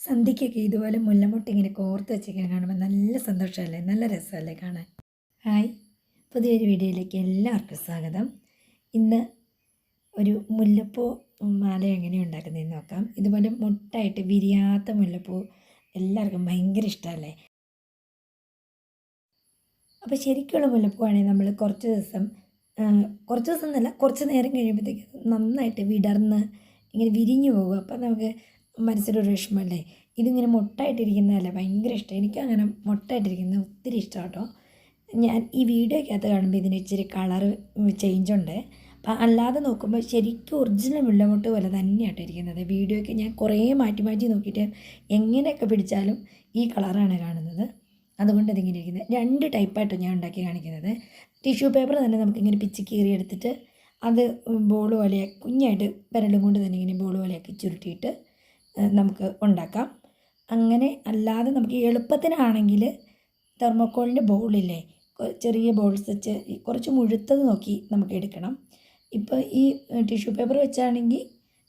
സന്ധ്യയ്ക്കൊക്കെ ഇതുപോലെ മുല്ലമൊട്ട് ഇങ്ങനെ കോർത്ത് വെച്ചിങ്ങനെ കാണുമ്പോൾ നല്ല സന്തോഷമല്ലേ, നല്ല രസമല്ലേ കാണാൻ. ഹായ്, പുതിയൊരു വീഡിയോയിലേക്ക് എല്ലാവർക്കും സ്വാഗതം. ഇന്ന് ഒരു മുല്ലപ്പൂ മാല എങ്ങനെയാണ് ഉണ്ടാക്കുന്നതെന്ന് നോക്കാം. ഇതുപോലെ മുട്ടായിട്ട് വിരിയാത്ത മുല്ലപ്പൂ എല്ലാവർക്കും ഭയങ്കര ഇഷ്ടമല്ലേ. അപ്പോൾ ശരിക്കുള്ള മുല്ലപ്പൂവാണെങ്കിൽ നമ്മൾ കുറച്ച് ദിവസം എന്നല്ല, കുറച്ച് നേരം കഴിയുമ്പോഴത്തേക്ക് നന്നായിട്ട് വിടർന്ന് ഇങ്ങനെ വിരിഞ്ഞു പോകും. അപ്പോൾ നമുക്ക് മനസ്സിലൊരു വിഷമമല്ലേ. ഇതിങ്ങനെ മൊട്ടായിട്ടിരിക്കുന്നതല്ല, ഭയങ്കര ഇഷ്ടം. എനിക്കങ്ങനെ മൊട്ടായിട്ടിരിക്കുന്നത് ഒത്തിരി ഇഷ്ടമാണ് കേട്ടോ. ഞാൻ ഈ വീഡിയോയ്ക്കകത്ത് കാണുമ്പോൾ ഇതിന് ഇച്ചിരി കളറ് ചേഞ്ചുണ്ട്. അപ്പം അല്ലാതെ നോക്കുമ്പോൾ ശരിക്കും ഒറിജിനൽ മുല്ലമൊട്ട് പോലെ തന്നെയാട്ടോ ഇരിക്കുന്നത്. വീഡിയോയ്ക്ക് ഞാൻ കുറേ മാറ്റി മാറ്റി നോക്കിയിട്ട് എങ്ങനെയൊക്കെ പിടിച്ചാലും ഈ കളറാണ് കാണുന്നത്. അതുകൊണ്ട് ഇതിങ്ങനെ ഇരിക്കുന്നത്. 2 ടൈപ്പായിട്ട് ഞാൻ ഉണ്ടാക്കി കാണിക്കുന്നത്. ടിഷ്യൂ പേപ്പർ തന്നെ നമുക്കിങ്ങനെ പിച്ച് കീറിയെടുത്തിട്ട് അത് ബോൾ പോലെ കുഞ്ഞായിട്ട് വിരലും കൊണ്ട് തന്നെ ഇങ്ങനെ ബോൾ പോലെയാക്കി ചുരുട്ടിയിട്ട് നമുക്ക് ഉണ്ടാക്കാം. അങ്ങനെ അല്ലാതെ നമുക്ക് എളുപ്പത്തിനാണെങ്കിൽ തെർമോക്കോളിൻ്റെ ബോളില്ലേ, ചെറിയ ബോൾസ് വെച്ച് കുറച്ച് മുഴുത്തത് നോക്കി നമുക്ക് എടുക്കണം. ഇപ്പോൾ ഈ ടിഷ്യൂ പേപ്പർ വെച്ചാണെങ്കിൽ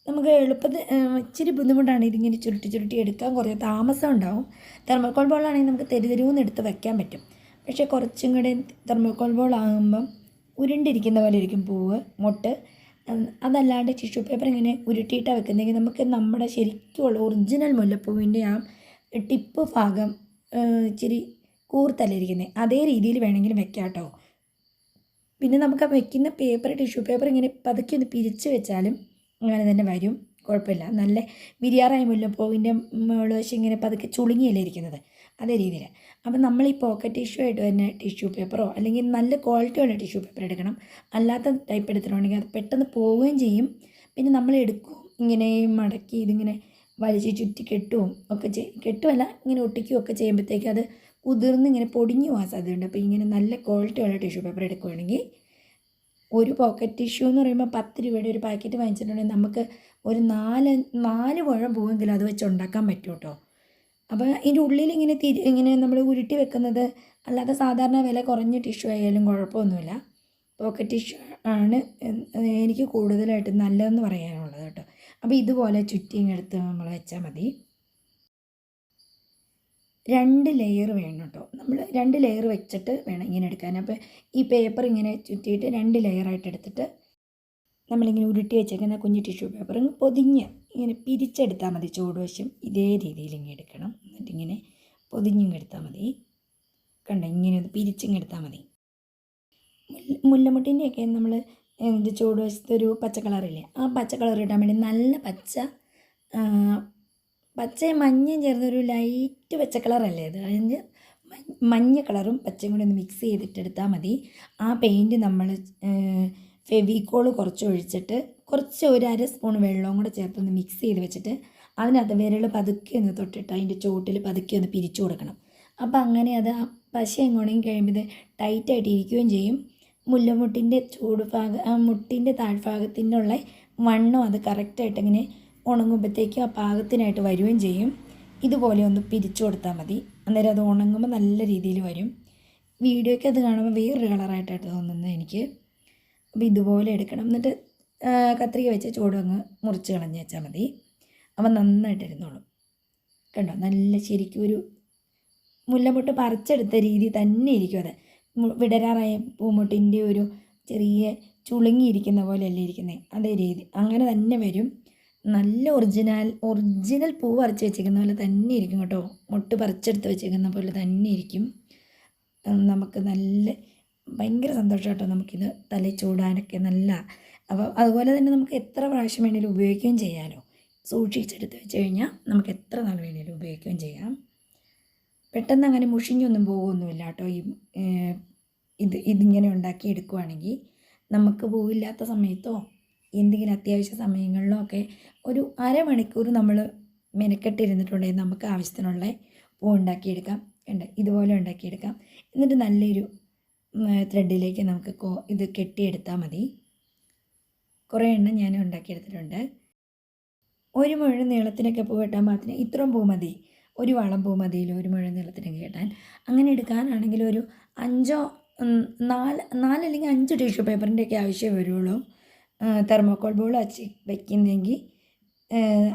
നമുക്ക് എളുപ്പത്തിൽ ഇച്ചിരി ബുദ്ധിമുട്ടാണ് ഇതിങ്ങനെ ചുരുട്ടി എടുക്കാൻ, കുറേ താമസം ഉണ്ടാവും. തെർമോക്കോൾ ബോളാണെങ്കിൽ നമുക്ക് തെരുതെരുവെന്ന് എടുത്ത് വയ്ക്കാൻ പറ്റും. പക്ഷേ കുറച്ചും കൂടെ തെർമോക്കോൾ ബോൾ ആകുമ്പം ഉരുണ്ടിരിക്കുന്ന പോലെ ഇരിക്കും പൂവ് മൊട്ട്. അതല്ലാണ്ട് ടിഷ്യൂ പേപ്പർ ഇങ്ങനെ ഉരുട്ടിയിട്ടാണ് വെക്കുന്നതെങ്കിൽ നമുക്ക് നമ്മുടെ ശരിക്കുള്ള ഒറിജിനൽ മുല്ലപ്പൂവിൻ്റെ ആ ടിപ്പ് ഭാഗം ഇച്ചിരി കൂർത്തല്ല ഇരിക്കുന്നത്, അതേ രീതിയിൽ വേണമെങ്കിലും വെക്കാം കേട്ടോ. പിന്നെ നമുക്ക് വയ്ക്കുന്ന പേപ്പർ, ടിഷ്യൂ പേപ്പർ ഇങ്ങനെ പതുക്കെ ഒന്ന് പിരിച്ച് വെച്ചാലും അങ്ങനെ തന്നെ വരും, കുഴപ്പമില്ല. നല്ല വിരിയാറായ മുല്ലപ്പൂവിൻ്റെ മുകൾവശം ഇങ്ങനെ പതുക്കെ ചുളുങ്ങിയല്ലേ ഇരിക്കുന്നത്, അതേ രീതിയിൽ. അപ്പം നമ്മൾ ഈ പോക്കറ്റ് ടിഷ്യൂ ആയിട്ട് തന്നെ ടിഷ്യൂ പേപ്പറോ അല്ലെങ്കിൽ നല്ല ക്വാളിറ്റിയുള്ള ടിഷ്യൂ പേപ്പർ എടുക്കണം. അല്ലാത്ത ടൈപ്പ് എടുത്തിട്ടുണ്ടെങ്കിൽ അത് പെട്ടെന്ന് പോവുകയും ചെയ്യും. പിന്നെ നമ്മൾ എടുക്കും ഇങ്ങനെ മടക്കി ഇതിങ്ങനെ വലിച്ച് ചുറ്റി കെട്ടുകയും ഒക്കെ കെട്ടുമല്ല, ഇങ്ങനെ ഒട്ടിക്കുകയും ഒക്കെ ചെയ്യുമ്പോഴത്തേക്ക് അത് കുതിർന്ന് ഇങ്ങനെ പൊടിഞ്ഞു പോകാൻ സാധ്യതയുണ്ട്. അപ്പോൾ ഇങ്ങനെ നല്ല ക്വാളിറ്റിയുള്ള ടിഷ്യൂ പേപ്പർ എടുക്കുകയാണെങ്കിൽ, ഒരു പോക്കറ്റ് ടിഷ്യൂ എന്ന് പറയുമ്പോൾ 10 രൂപയുടെ ഒരു പാക്കറ്റ് വാങ്ങിച്ചിട്ടുണ്ടെങ്കിൽ നമുക്ക് ഒരു 4 മുഴം പൂവെങ്കിലും അത് വെച്ച് ഉണ്ടാക്കാൻ പറ്റും കേട്ടോ. അപ്പോൾ ഇതിൻ്റെ ഉള്ളിൽ ഇങ്ങനെ നമ്മൾ ഉരുട്ടി വെക്കുന്നത് അല്ലാതെ സാധാരണ വില കുറഞ്ഞ ടിഷ്യൂ ആയാലും കുഴപ്പമൊന്നുമില്ല. പോക്കറ്റ് ടിഷ്യൂ ആണ് എനിക്ക് കൂടുതലായിട്ട് നല്ലതെന്ന് പറയാനുള്ളത് കേട്ടോ. അപ്പോൾ ഇതുപോലെ ചുറ്റിങ്ങെടുത്ത് നമ്മൾ വെച്ചാൽ മതി. 2 ലെയർ വേണം കേട്ടോ. നമ്മൾ 2 ലെയർ വെച്ചിട്ട് വേണം ഇങ്ങനെ എടുക്കാൻ. അപ്പോൾ ഈ പേപ്പർ ഇങ്ങനെ ചുറ്റിയിട്ട് 2 ലെയറായിട്ട് എടുത്തിട്ട് നമ്മളിങ്ങനെ ഉരുട്ടി വെച്ചേക്കുന്ന കുഞ്ഞ് ടിഷ്യൂ പേപ്പർ പൊതിഞ്ഞ് ഇങ്ങനെ പിരിച്ചെടുത്താൽ മതി. ചൂടുവശം ഇതേ രീതിയിൽ ഇങ്ങനെ എടുക്കണം. എന്നിട്ടിങ്ങനെ പൊതിഞ്ഞിങ്ങെടുത്താൽ മതി. കണ്ടോ, ഇങ്ങനെ ഒന്ന് പിരിച്ചിങ്ങെടുത്താൽ മതി. മുല്ലമുട്ടിൻ്റെയൊക്കെ നമ്മൾ ചൂടുവശത്തൊരു പച്ച കളറില്ലേ, ആ പച്ച കളർ ഇടാൻ വേണ്ടി നല്ല പച്ചയും മഞ്ഞയും ചേർന്നൊരു ലൈറ്റ് പച്ച കളറല്ലേ അത്. അതിന് മഞ്ഞ കളറും പച്ചയും കൂടി ഒന്ന് മിക്സ് ചെയ്തിട്ടെടുത്താൽ മതി. ആ പെയിൻറ്റ് നമ്മൾ ഫെവിക്കോൾ കുറച്ച് ഒഴിച്ചിട്ട് കുറച്ച് ഒരു 1/2 സ്പൂൺ വെള്ളവും കൂടെ ചേർത്തൊന്ന് മിക്സ് ചെയ്ത് വെച്ചിട്ട് അതിനകത്ത് വിരൽ പതുക്കെ ഒന്ന് തൊട്ടിട്ട് അതിൻ്റെ ചോട്ടിൽ പതുക്കെ ഒന്ന് പിരിച്ചു കൊടുക്കണം. അപ്പോൾ അങ്ങനെ അത് ആ പശ എങ്ങോണെങ്കിൽ കഴിയുമ്പോൾ ഇത് ടൈറ്റായിട്ട് ഇരിക്കുകയും ചെയ്യും. മുല്ലമുട്ടിൻ്റെ മുട്ടിൻ്റെ താഴ്ഭാഗത്തിനുള്ള വണ്ണം അത് കറക്റ്റായിട്ട് ഇങ്ങനെ ഉണങ്ങുമ്പോഴത്തേക്കും ആ പാകത്തിനായിട്ട് വരികയും ചെയ്യും. ഇതുപോലെ ഒന്ന് പിരിച്ചു കൊടുത്താൽ മതി. അന്നേരം അത് ഉണങ്ങുമ്പോൾ നല്ല രീതിയിൽ വരും. വീഡിയോയ്ക്ക് അത് കാണുമ്പോൾ വേറൊരു കളറായിട്ടാണ് തോന്നുന്നത് എനിക്ക്. അപ്പോൾ ഇതുപോലെ എടുക്കണം. എന്നിട്ട് കത്രിക വെച്ച് ചൂടങ്ങ് മുറിച്ച് കളഞ്ഞ് വെച്ചാൽ മതി. അപ്പോൾ നന്നായിട്ട് ഇരുന്നോളും. കണ്ടോ, നല്ല ശരിക്കും ഒരു മുല്ലമുട്ട് പറിച്ചെടുത്ത രീതി തന്നെ ഇരിക്കും. അത് വിടരാറായ പൂമുട്ടിൻ്റെ ഒരു ചെറിയ ചുളുങ്ങിയിരിക്കുന്ന പോലെയല്ലേ ഇരിക്കുന്നത്, അതേ രീതി അങ്ങനെ തന്നെ വരും. നല്ല ഒറിജിനൽ പൂ പറിച്ച് വെച്ചിരിക്കുന്ന പോലെ തന്നെ ഇരിക്കും കേട്ടോ. മുട്ട് പറിച്ചെടുത്ത് വെച്ചിരിക്കുന്ന പോലെ തന്നെ ഇരിക്കും. നമുക്ക് നല്ല ഭയങ്കര സന്തോഷം കേട്ടോ. നമുക്കിത് തലയിൽ ചൂടാനൊക്കെ നല്ല. അപ്പോൾ അതുപോലെ തന്നെ നമുക്ക് എത്ര പ്രാവശ്യം വേണമെങ്കിലും ഉപയോഗിക്കുകയും ചെയ്യാമല്ലോ. സൂക്ഷിച്ചെടുത്ത് വെച്ച് കഴിഞ്ഞാൽ നമുക്ക് എത്ര നാൾ വേണമെങ്കിലും ഉപയോഗിക്കുകയും ചെയ്യാം. പെട്ടെന്ന് അങ്ങനെ മുഷിഞ്ഞൊന്നും പോകുമൊന്നുമില്ല കേട്ടോ. ഇതിങ്ങനെ ഉണ്ടാക്കി എടുക്കുകയാണെങ്കിൽ നമുക്ക് പൂവില്ലാത്ത സമയത്തോ എന്തെങ്കിലും അത്യാവശ്യ സമയങ്ങളിലോ ഒക്കെ ഒരു 1/2 മണിക്കൂർ നമ്മൾ മെനക്കെട്ടിരുന്നിട്ടുണ്ടെങ്കിൽ നമുക്ക് ആവശ്യത്തിനുള്ള പൂ ഉണ്ടാക്കിയെടുക്കാം. ഇതുപോലെ ഉണ്ടാക്കിയെടുക്കാം. എന്നിട്ട് നല്ലൊരു ത്രെഡിലേക്ക് നമുക്ക് ഇത് കെട്ടിയെടുത്താൽ മതി. കുറേ എണ്ണം ഞാൻ ഉണ്ടാക്കിയെടുത്തിട്ടുണ്ട്. 1 മുഴം നീളത്തിനൊക്കെ പൂ കെട്ടാൻ പാകത്തിന് ഇത്രയും പൂ മതി. ഒരു വളം പൂ മതിയില്ല 1 മുഴം നീളത്തിനൊക്കെ കെട്ടാൻ. അങ്ങനെ എടുക്കാനാണെങ്കിൽ ഒരു 4 അല്ലെങ്കിൽ 5 ടിഷ്യൂ പേപ്പറിൻ്റെയൊക്കെ ആവശ്യമേ വരുള്ളൂ. തെർമോക്കോൾ ബോൾ വെക്കുന്നതെങ്കിൽ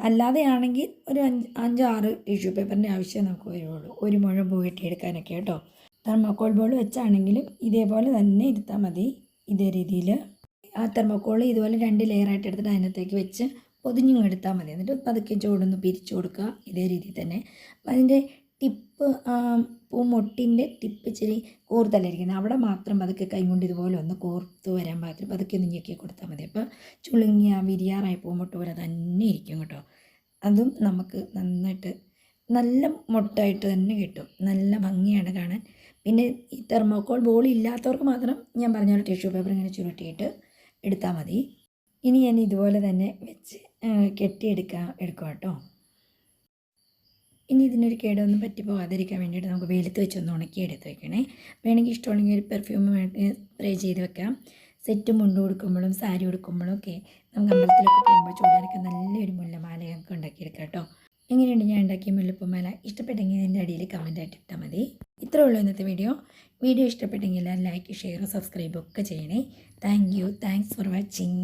അല്ലാതെയാണെങ്കിൽ ഒരു 5-6 ടിഷ്യൂ പേപ്പറിൻ്റെ ആവശ്യം നമുക്ക് വരുള്ളൂ ഒരു മുഴം പൂ കെട്ടിയെടുക്കാനൊക്കെ കേട്ടോ. തെർമോക്കോൾ ബോൾ വെച്ചാണെങ്കിലും ഇതേപോലെ തന്നെ എടുത്താൽ മതി. ഇതേ രീതിയിൽ ആ തെർമോക്കോൾ ഇതുപോലെ 2 ലെയറായിട്ട് എടുത്തിട്ട് അതിനകത്തേക്ക് വെച്ച് പൊതിഞ്ഞും എടുത്താൽ മതി. എന്നിട്ട് പതുക്കെ ചൂടൊന്ന് പിരിച്ചു കൊടുക്കുക ഇതേ രീതിയിൽ തന്നെ. അപ്പം അതിൻ്റെ ടിപ്പ് പൂമൊട്ടിൻ്റെ ടിപ്പ് ഇച്ചിരി കൂർത്തല്ലായിരിക്കുന്നത്, അവിടെ മാത്രം പതുക്കെ കൈ കൊണ്ട് ഇതുപോലെ ഒന്ന് കോർത്ത് വരാൻ പാകത്തിൽ പതുക്കെ ഒന്ന് ഞെക്കി കൊടുത്താൽ മതി. അപ്പോൾ ചുളുങ്ങിയ വിരിയാറായ പൂമൊട്ട് പോലെ തന്നെ ഇരിക്കും കേട്ടോ. അതും നമുക്ക് നന്നായിട്ട് നല്ല മൊട്ടായിട്ട് തന്നെ കിട്ടും, നല്ല ഭംഗിയാണ് കാണാൻ. പിന്നെ ഈ തെർമോക്കോൾ ബോൾ ഇല്ലാത്തവർക്ക് മാത്രം ഞാൻ പറഞ്ഞ പോലെ ടിഷ്യൂ പേപ്പർ ഇങ്ങനെ ചുരുട്ടിയിട്ട് എടുത്താൽ മതി. ഇനി ഞാൻ ഇതുപോലെ തന്നെ വെച്ച് എടുക്കുക കേട്ടോ. ഇനി ഇതിനൊരു കേടൊന്നും പറ്റി പോകാതിരിക്കാൻ വേണ്ടിയിട്ട് നമുക്ക് വെയിലത്ത് വെച്ചൊന്ന് ഉണക്കി എടുത്ത് വെക്കണേ. വേണമെങ്കിൽ ഇഷ്ടമുണ്ടെങ്കിൽ ഒരു പെർഫ്യൂം സ്പ്രേ ചെയ്ത് വെക്കാം. സെറ്റ് മുണ്ട് കൊടുക്കുമ്പോഴും സാരി കൊടുക്കുമ്പോഴും ഒക്കെ നമുക്ക് അമ്പലത്തിലൊക്കെ പോകുമ്പോൾ ചൂടാനൊക്കെ നല്ലൊരു മുല്ലമാലയൊക്കെ ഉണ്ടാക്കിയെടുക്കാം കേട്ടോ. എങ്ങനെയുണ്ട് ഞാൻ ഉണ്ടാക്കിയ മുല്ലപ്പൂമാല? ഇഷ്ടപ്പെട്ടെങ്കിൽ എൻ്റെ അടിയിൽ കമൻറ്റായിട്ട് ഇട്ടാൽ മതി. ഇത്രയേ ഉള്ളൂ ഇന്നത്തെ വീഡിയോ ഇഷ്ടപ്പെട്ടെങ്കിൽ ലൈക്ക്, ഷെയർ, സബ്സ്ക്രൈബ് ഒക്കെ ചെയ്യണേ. Thanks for watching.